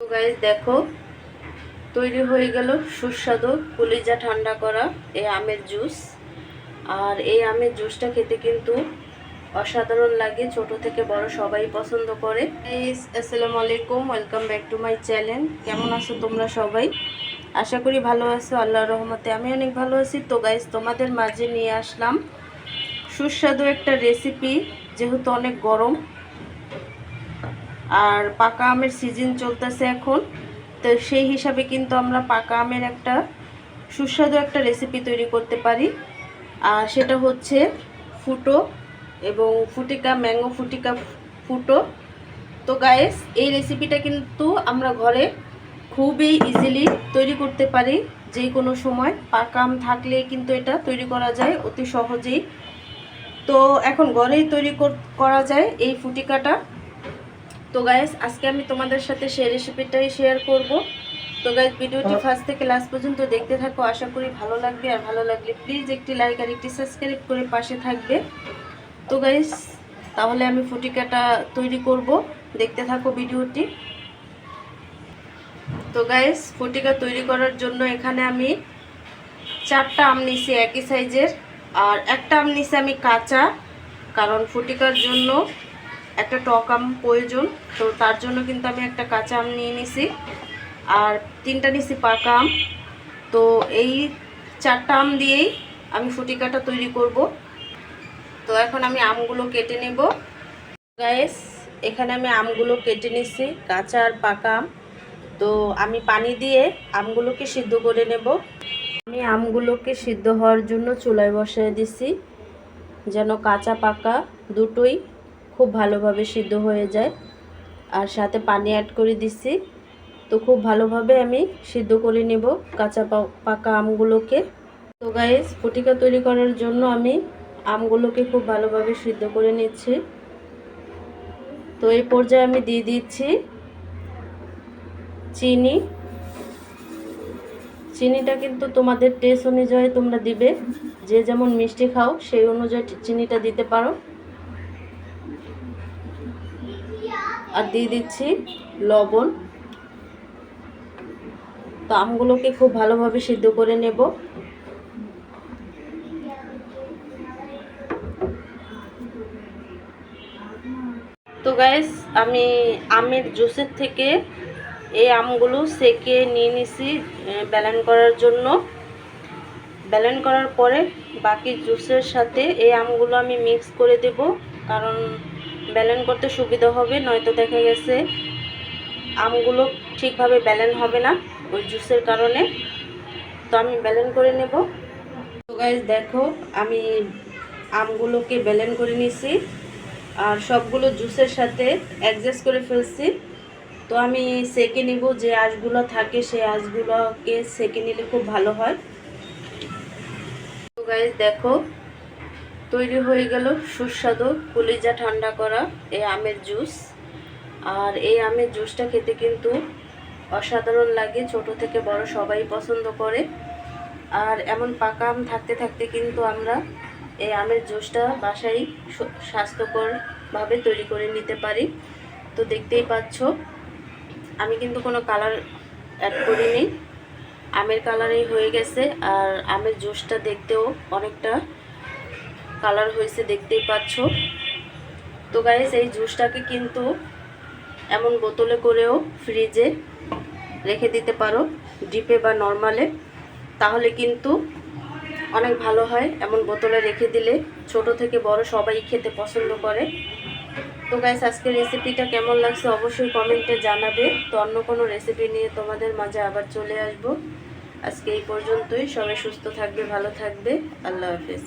তো গাইস দেখো, তৈরি হয়ে গেল সুস্বাদু কলিজা ঠান্ডা করা এই আমের জুস। আর এই আমের জুসটা খেতে কিন্তু অসাধারণ লাগে, ছোট থেকে বড় সবাই পছন্দ করে। আসসালামু আলাইকুম, welcome back to my channel. কেমন আছো তোমরা সবাই? আশা করি ভালো আছো, আল্লাহর রহমতে আমি অনেক ভালো আছি। তো গাইস, তোমাদের মাঝে নিয়ে আসলাম সুস্বাদু একটা রেসিপি। যেহেতু অনেক গরম আর পাকা আমের সিজন চলতেছে এখন, তো সেই হিসাবে কিন্তু আমরা পাকা আমের একটা সুস্বাদু একটা রেসিপি তৈরি করতে পারি। আর সেটা হচ্ছে ফুটো এবং ফুটিকা, ম্যাঙ্গো ফুটিকা ফুটো। তো গাইস, এই রেসিপিটা কিন্তু আমরা ঘরে খুবই ইজিলি তৈরি করতে পারি। যে কোনো সময় পাকা আম থাকলেই কিন্তু এটা তৈরি করা যায় অতি সহজেই। তো এখন ঘরেই তৈরি করা যায় এই ফুটিকাটা। তো গাইস, আজকে আমি তোমাদের সাথে সেই রেসিপিটাই শেয়ার করব। তো গাইস, ভিডিওটি ফার্স্ট থেকে লাস্ট পর্যন্ত দেখতে থাকো, আশা করি ভালো লাগবে। আর ভালো লাগলে প্লিজ একটি লাইক আর একটি সাবস্ক্রাইব করে পাশে থাকবে। তো গাইস, তাহলে আমি ফুটিকাটা তৈরি করব, দেখতে থাকো ভিডিওটি। তো গাইস, ফুটিকা তৈরি করার জন্য এখানে আমি 4টা আম নিছি একই সাইজের, আর একটা আম নিছি আমি কাঁচা, কারণ ফুটিকার জন্য একটা টক আম প্রয়োজন। তো তার জন্য কিন্তু আমি একটা কাঁচা আম নিয়ে নিছি, আর 3টা নিছি পাকা আম। তো এই 4টা আম দিয়েই আমি ফুটিকাটা তৈরি করব। তো এখন আমি আমগুলো কেটে নেব। গাইস, এখানে আমি আমগুলো কেটে নিছি, কাঁচা আর পাকা আম। তো আমি পানি দিয়ে আমগুলোকে সিদ্ধ করে নেব। আমি আমগুলোকে সিদ্ধ হওয়ার জন্য চুলায় বসিয়ে দিছি, যেন কাঁচা পাকা দুটোই খুব ভালোভাবে সিদ্ধ হয়ে যায়। আর সাথে পানি অ্যাড করে দিছি। তো খুব ভালোভাবে আমি সিদ্ধ করে নেব কাঁচা পাকা আমগুলোকে। তো গাইস, ফুটিকা তৈরি করার জন্য আমি আমগুলোকে খুব ভালোভাবে সিদ্ধ করে নিচ্ছি। তো এই পর্যায়ে আমি দিয়ে দিচ্ছি চিনি। চিনিটা কিন্তু তোমাদের টেস্ট অনুযায়ী তোমরা দিবে, যে যেমন মিষ্টি খাও সেই অনুযায়ী চিনিটা দিতে পারো। আর দিয়ে দিচ্ছি লবণ। তো আমগুলোকে খুব ভালোভাবে সিদ্ধ করে নেব। তো গাইস, আমি আমের জুসের থেকে এই আমগুলো সেকে নিয়ে নিছি ব্যালেন্ড করার জন্য। ব্যালেন্ড করার পরে বাকি জুসের সাথে এই আমগুলো আমি মিক্স করে দেব, কারণ ব্যালেন্ড করতে সুবিধা হবে, নয়তো দেখা গেছে আমগুলো ঠিকভাবে ব্যালেন্ড হবে না ওই জুসের কারণে। তো আমি ব্যালেন্ড করে নেব। তো গাইস দেখো, আমি আমগুলোকে ব্যালেন্ড করে নিছি আর সবগুলো জুসের সাথে অ্যাডজাস্ট করে ফেলছি। তো আমি সেকে নিব, যে আঁশগুলো থাকে সেই আঁশগুলোকে সেকে নিলে খুব ভালো হয়। তো গাইস দেখো, তৈরি হয়ে গেল সুস্বাদু কলিজা ঠান্ডা করা এই আমের জুস। আর এই আমের জুসটা খেতে কিন্তু অসাধারণ লাগে, ছোট থেকে বড় সবাই পছন্দ করে। আর এমন পাকা আম থাকতে থাকতে কিন্তু আমরা এই আমের জুসটা বাসায় স্বাস্থ্যকরভাবে তৈরি করে নিতে পারি। তো দেখতেই পাচ্ছ, আমি কিন্তু কোনো কালার অ্যাড করিনি, আমের কালারেই হয়ে গেছে। আর আমের জুসটা দেখতেও অনেকটা কালার হয়েছে, দেখতেই পাচ্ছ। তো গাইস, এই জুসটাকে কিন্তু এমন বোতলে করেও ফ্রিজে রেখে দিতে পারো, ডিপে বা নর্মালে, তাহলে কিন্তু অনেক ভালো হয়। এমন বোতলে রেখে দিলে ছোট থেকে বড় সবাই খেতে পছন্দ করে। তো গাইস, আজকের রেসিপিটা কেমন লাগছে অবশ্যই কমেন্টে জানাবে। তো অন্য কোনো রেসিপি নিয়ে তোমাদের মাঝে আবার চলে আসব। আজকে এই পর্যন্তই। সবাই সুস্থ থাকবে, ভালো থাকবে। আল্লাহ হাফেজ।